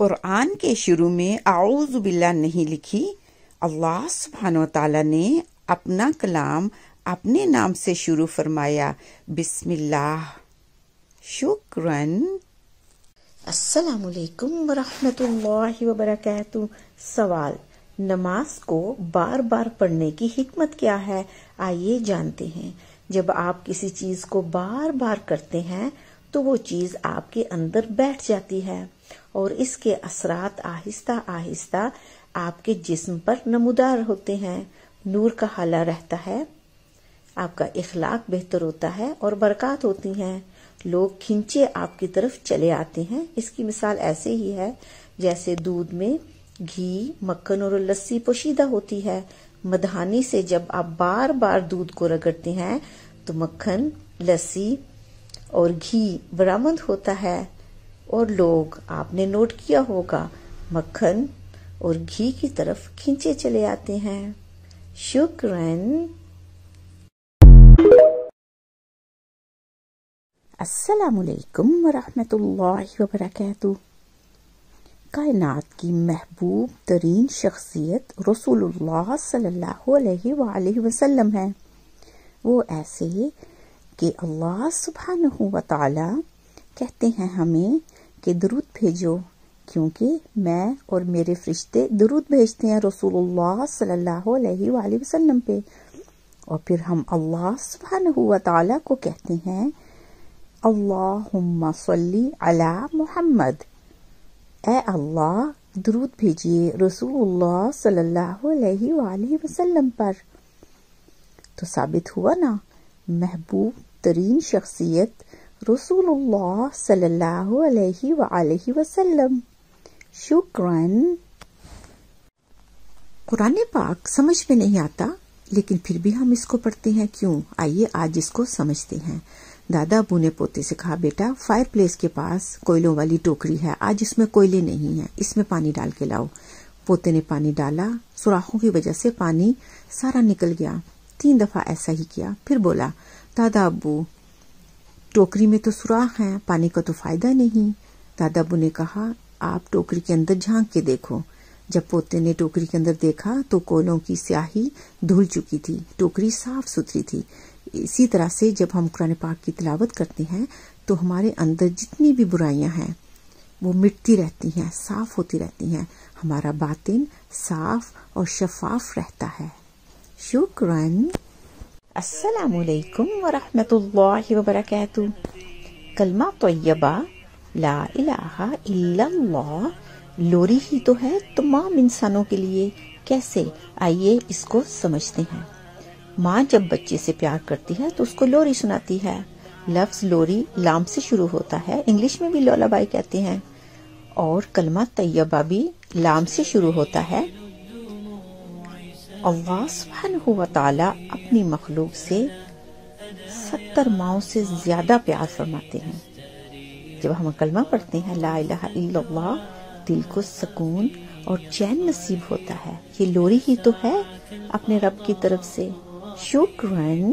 قرآن کے شروع میں اعوذ باللہ نہیں لکھی۔ اللہ سبحانہ و تعالیٰ نے اپنا کلام اپنے نام سے شروع فرمایا، بسم اللہ۔ شکراً۔ السلام علیکم ورحمۃ اللہ وبرکاتہ۔ سوال: نماز کو بار بار پڑھنے کی حکمت کیا ہے؟ آئیے جانتے ہیں۔ جب آپ کسی چیز کو بار بار کرتے ہیں تو وہ چیز آپ کے اندر بیٹھ جاتی ہے اور اس کے اثرات آہستہ آہستہ آپ کے جسم پر نمودار ہوتے ہیں۔ نور کا حالہ رہتا ہے، آپ کا اخلاق بہتر ہوتا ہے اور برکات ہوتی ہیں۔ لوگ کھنچے آپ کی طرف چلے آتے ہیں۔ اس کی مثال ایسے ہی ہے جیسے دودھ میں گھی، مکھن اور لسی پوشیدہ ہوتی ہے۔ مدھانی سے جب آپ بار بار دودھ کو رگڑتے ہیں تو مکھن، لسی اور گھی برآمد ہوتا ہے، اور لوگ، آپ نے نوٹ کیا ہوگا، مکھن اور گھی کی طرف کھنچے چلے آتے ہیں۔ شکراً۔ السلام علیکم ورحمۃ اللہ وبرکاتہ۔ کائنات کی محبوب ترین شخصیت رسول اللہ صلی اللہ علیہ وآلہ وسلم ہے۔ وہ ایسے کہ اللہ سبحانہ و تعالی کہتے ہیں ہمیں کہ درود بھیجو، کیونکہ میں اور میرے فرشتے درود بھیجتے ہیں رسول اللہ صلی اللہ علیہ وآلہ وسلم پہ، اور پھر ہم اللہ سبحانہ و تعالی کو کہتے ہیں اللہم صلی علی محمد، اے اللہ درود بھیجیے رسول اللہ صلی اللہ علیہ وآلہ وسلم پر۔ تو ثابت ہوا نا، محبوب ترین شخصیت رسول اللہ صلی اللہ علیہ وآلہ وسلم۔ شکراً۔ قرآن پاک سمجھ میں نہیں آتا، لیکن پھر بھی ہم اس کو پڑھتے ہیں کیوں؟ آئیے آج اس کو سمجھتے ہیں۔ دادا ابو نے پوتے سے کہا، بیٹا فائر پلیس کے پاس کوئلوں والی ٹوکری ہے، آج اس میں کوئلے نہیں ہیں، اس میں پانی ڈال کے لاؤ۔ پوتے نے پانی ڈالا، سوراخوں کی وجہ سے پانی سارا نکل گیا۔ 3 دفعہ ایسا ہی کیا، پھر بولا، دادا ابو ٹوکری میں تو سوراخ ہیں، پانی کا تو فائدہ نہیں۔ دادا ابو نے کہا، آپ ٹوکری کے اندر جھانک کے دیکھو۔ جب پوتے نے ٹوکری کے اندر دیکھا تو کوئلوں کی سیاہی دھل چکی تھی، ٹوکری صاف ستھری تھی۔ اسی طرح سے جب ہم قرآن پاک کی تلاوت کرتے ہیں تو ہمارے اندر جتنی بھی برائیاں ہیں وہ مٹتی رہتی ہیں، صاف ہوتی رہتی ہیں، ہمارا باطن صاف اور شفاف رہتا ہے۔ شکراً۔ السلام علیکم ورحمۃ اللہ وبرکاتہ۔ کلمہ طیبہ لا الہ الا اللہ لوری ہی تو ہے تمام انسانوں کے لیے۔ کیسے؟ آئیے اس کو سمجھتے ہیں۔ ماں جب بچے سے پیار کرتی ہے تو اس کو لوری سناتی ہے۔ لفظ لوری لام سے شروع ہوتا ہے، انگلش میں بھی لولابائی کہتے ہیں، اور کلمہ طیبہ بھی لام سے شروع ہوتا ہے۔ اللہ سبحانہ و تعالی اپنی مخلوق سے 70 ماؤں سے زیادہ پیار فرماتے ہیں۔ جب ہم کلمہ پڑھتے ہیں لا الہ الا اللہ، دل کو سکون اور چین نصیب ہوتا ہے۔ یہ لوری ہی تو ہے اپنے رب کی طرف سے۔ شکراً۔